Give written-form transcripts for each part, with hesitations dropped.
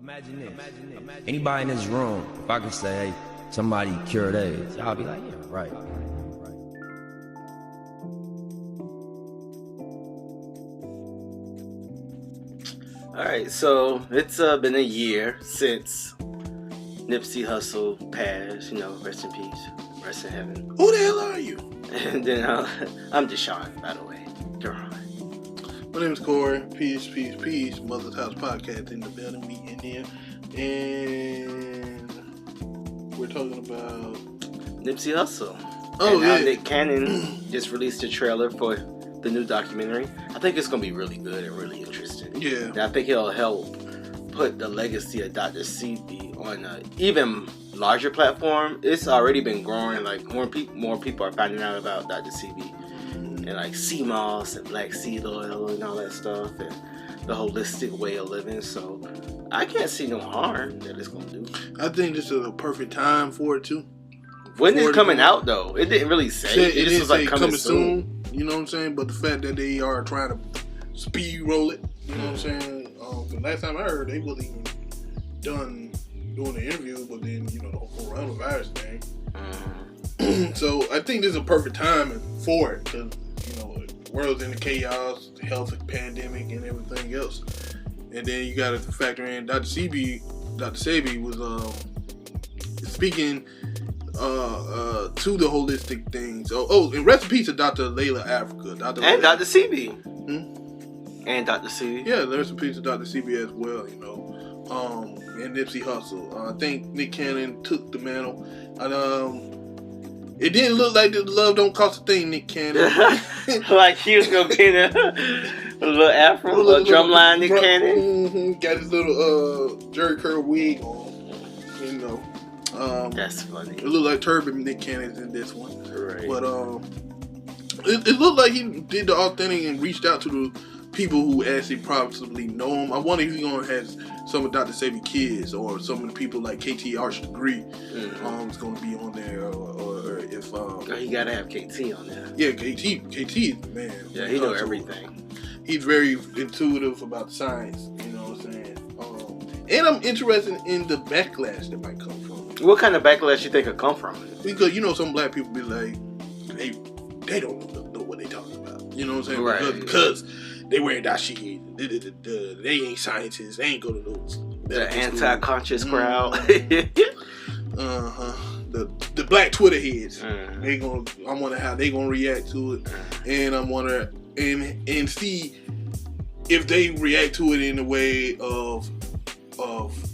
Imagine this. Anybody in this room, if I could say, hey, somebody cured AIDS, I'll be like, yeah, right. Alright, so it's been a year since Nipsey Hussle passed, rest in peace, rest in heaven. Who the hell are you? And then I'm Deshaun, by the way. Duran. My name is Corey. Peace, peace, peace. Mother's House Podcast in the building. We in here. And we're talking about Nipsey Hussle. Oh, and yeah. Nick Cannon just released a trailer for the new documentary. I think it's going to be really good and really interesting. Yeah. And I think it'll help put the legacy of Dr. Sebi on an even larger platform. It's already been growing. Like, more people are finding out about Dr. Sebi. And like sea moss and black seed oil and all that stuff, and the holistic way of living. So I can't see no harm that it's gonna do. I think this is a perfect time for it too. When is it coming out though? It didn't really say. It just didn't was like say coming soon. You know what I'm saying? But the fact that they are trying to speed roll it, you know what I'm saying? The last time I heard, they wasn't even done doing the interview, but then the whole coronavirus thing. So I think this is a perfect time for it because the world's in the chaos, health pandemic, and everything else. And then you got to factor in Dr. Sebi was speaking to the holistic things. And rest in peace to Dr. Layla Africa. Dr. Sebi. And Dr. Sebi. Yeah, rest in peace to Dr. Sebi as well, and Nipsey Hussle. I think Nick Cannon took the mantle. It didn't look like the love don't cost a thing, Nick Cannon. Like he was going to be a little afro, a drumline Nick Cannon. Got his little Jerry Curl wig on, That's funny. It looked like Turban Nick Cannon's in this one. Right. But it looked like he did the authentic and reached out to the people who actually probably know him. I wonder if he's going to have some of Dr. Sebi kids or some of the people like KT Arch Degree is going to be on there, or if you got to have KT on there. Yeah, KT is the man. Yeah, he knows everything. He's very intuitive about science, you know what I'm saying? And I'm interested in the backlash that might come from it. What kind of backlash you think could come from it? Because some black people be like, they don't know what they talking about. You know what I'm saying? Right. Because they wearing dashiki. They ain't scientists. They ain't go to those. The anti-conscious crowd. The black Twitter heads. I wonder how they gonna react to it, and I wonder and see if they react to it in a way of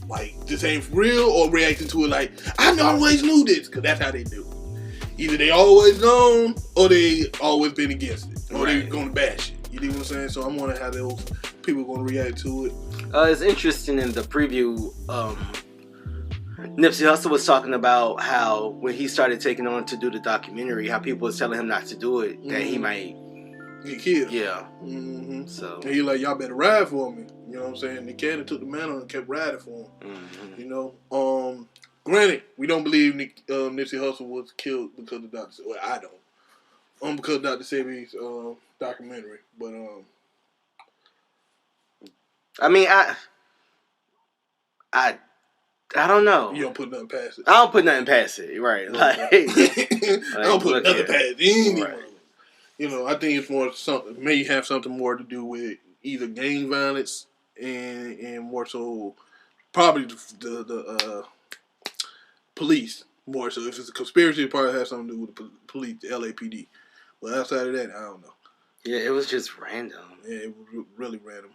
like this ain't real, or reacting to it like I always knew this, because that's how they do. Either they always known, or they always been against it, or they gonna bash it. You know what I'm saying? So I'm wondering how those people gonna react to it. It's interesting in the preview. Nipsey Hussle was talking about how when he started taking on to do the documentary, how people was telling him not to do it, that he might get killed. Yeah. So and he like, y'all better ride for me. You know what I'm saying? The Cannon took the mantle and kept riding for him. Granted, we don't believe Nipsey Hussle was killed because of Dr. Well, I don't. Because of Dr. Sebi's documentary, but I mean, I don't know. You don't put nothing past it. I don't put nothing past it, right? I don't put nothing past anyone. Right. I think it's more something. May have something more to do with either gang violence and more so probably the police more so. If it's a conspiracy, it probably has something to do with the police, the LAPD. But outside of that, I don't know. Yeah, it was just random. Yeah, it was really random.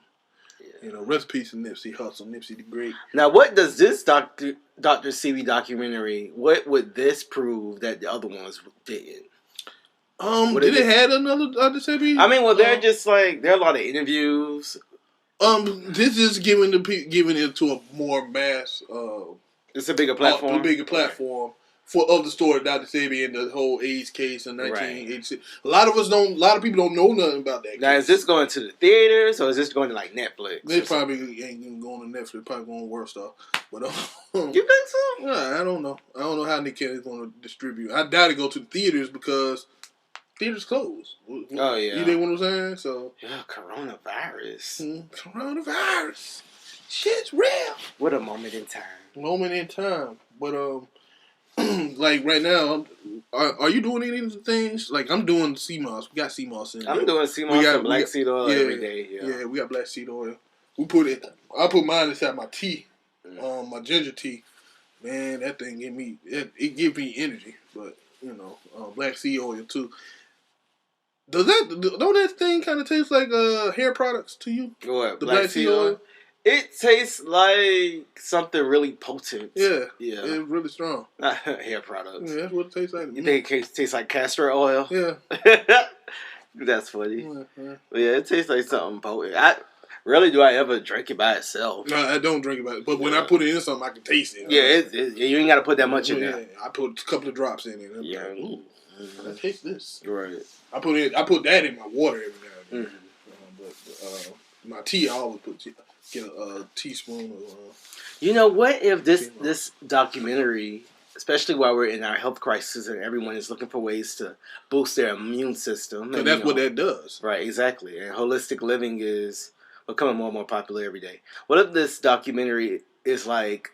Yeah. Rest in peace to Nipsey Hussle, Nipsey the Great. Now, what does this Dr. Sebi documentary, what would this prove that the other ones didn't? Did it have another Dr. Sebi? I mean, well, they're just like, there are a lot of interviews. This is giving it to a more mass. It's a bigger platform. A bigger platform of the story of Dr. Sebi and the whole AIDS case in 1986. A lot of people don't know nothing about that case. Now, is this going to the theaters or is this going to like Netflix? They probably ain't even going to Netflix. Probably going to worse stuff. But you think so? Yeah, I don't know. I don't know how Nick Cannon is going to distribute. I doubt it go to the theaters because theaters closed. Oh yeah. You know what I'm saying? So yeah, coronavirus. Coronavirus. shit's real. What a moment in time. Moment in time. But like right now, are you doing any of the things? Like I'm doing CMOS. We got CMOS in there. I'm doing CMOS and black seed oil every day. Yeah, we got black seed oil. We put it. I put mine inside my tea, my ginger tea. Man, that thing it gives me energy. But black seed oil too. Don't that thing kind of taste like hair products to you? What, the black seed oil? It tastes like something really potent. Yeah. It's really strong. Hair products. Yeah, that's what it tastes like. You think it tastes like castor oil? Yeah. That's funny. Yeah, it tastes like something potent. Rarely do I ever drink it by itself. No, I don't drink it by itself. But when I put it in something, I can taste it. Yeah, you ain't got to put that much in there. I put a couple of drops in it. Yeah. Like, ooh, I taste this. Right. I put that in my water every now and then. But my tea, I always get a teaspoon of. What if this documentary, especially while we're in our health crisis and everyone is looking for ways to boost their immune system. And that's what that does. Right, exactly. And holistic living is becoming more and more popular every day. What if this documentary is like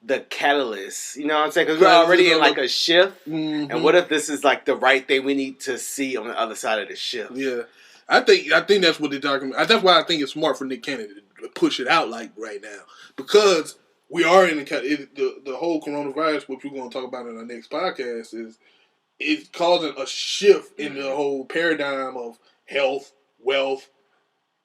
the catalyst? You know what I'm saying? Because we're already in like a shift. Mm-hmm. And what if this is like the right thing we need to see on the other side of the shift? Yeah. I think that's what they're talking about. That's why I think it's smart for Nick Cannon to push it out like right now. Because we are in the whole coronavirus, which we're going to talk about in our next podcast, is causing a shift in the whole paradigm of health, wealth,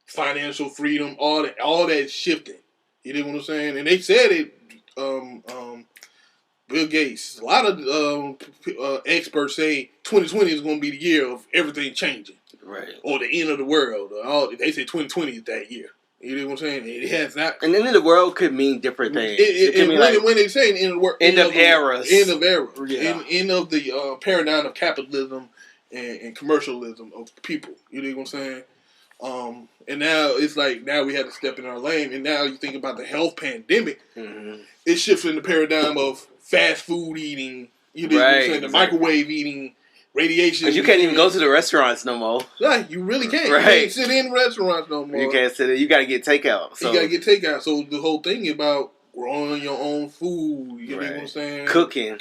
financial freedom, all that shifting. You know what I'm saying? And they said it, Bill Gates, a lot of experts say 2020 is going to be the year of everything changing. Right. Or the end of the world. They say 2020 is that year. You know what I'm saying? It has not. And end of the world could mean different things. When they say end of the world, end of eras. End of era. Yeah. End of the paradigm of capitalism and commercialism of people. You know what I'm saying? And now it's like we have to step in our lane. And now you think about the health pandemic. Mm-hmm. It shifts in the paradigm of fast food eating. You know what I'm saying? The microwave eating. Radiation. Because you can't even go to the restaurants no more. Right, you really can't. Right. You can't sit in restaurants no more. You can't sit in. You got to get takeout. So. You got to get takeout. So the whole thing about growing your own food. You know what I'm saying? Cooking.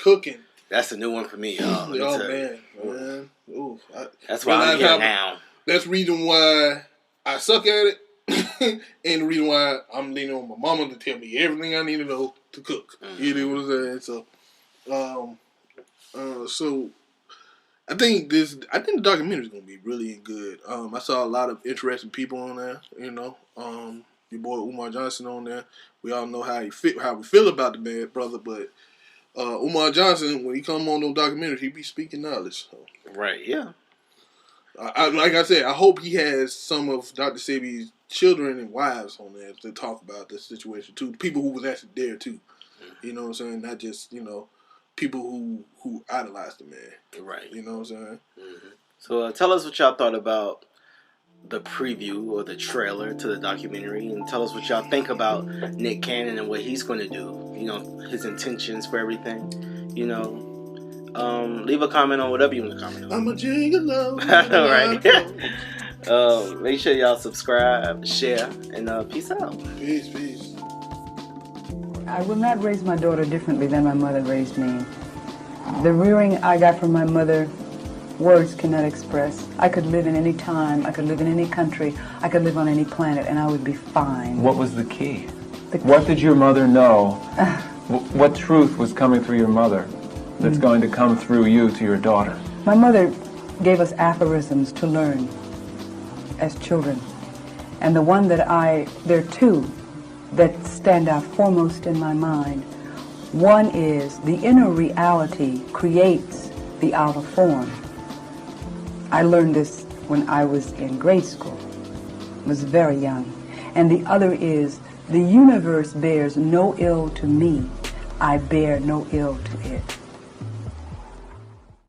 That's a new one for me, y'all. Man. Ooh, that's why I'm here now. That's the reason why I suck at it. And the reason why I'm leaning on my mama to tell me everything I need to know to cook. Mm-hmm. You know what I'm saying? So I think the documentary is going to be really good. I saw a lot of interesting people on there. Your boy Umar Johnson on there. We all know how we feel about the man, brother. But Umar Johnson, when he come on those documentaries, he be speaking knowledge. So. Right. Yeah. Like I said, I hope he has some of Dr. Sebi's children and wives on there to talk about this situation too. People who was actually there too. Mm-hmm. You know what I'm saying? Not just people who idolize the man. Right. You know what I'm saying? Mm-hmm. So tell us what y'all thought about the preview or the trailer to the documentary, and tell us what y'all think about Nick Cannon and what he's going to do. His intentions for everything. Leave a comment on whatever you want to comment on. I'm a gigolo. Right. Make sure y'all subscribe, share, and peace out. Peace. I will not raise my daughter differently than my mother raised me. The rearing I got from my mother, words cannot express. I could live in any time, I could live in any country, I could live on any planet, and I would be fine. What was the key? What did your mother know? What truth was coming through your mother that's going to come through you to your daughter? My mother gave us aphorisms to learn as children. And there are two that stand out foremost in my mind. One is the inner reality creates the outer form. I learned this when I was in grade school, was very young. And the other is the universe bears no ill to me. I bear no ill to it.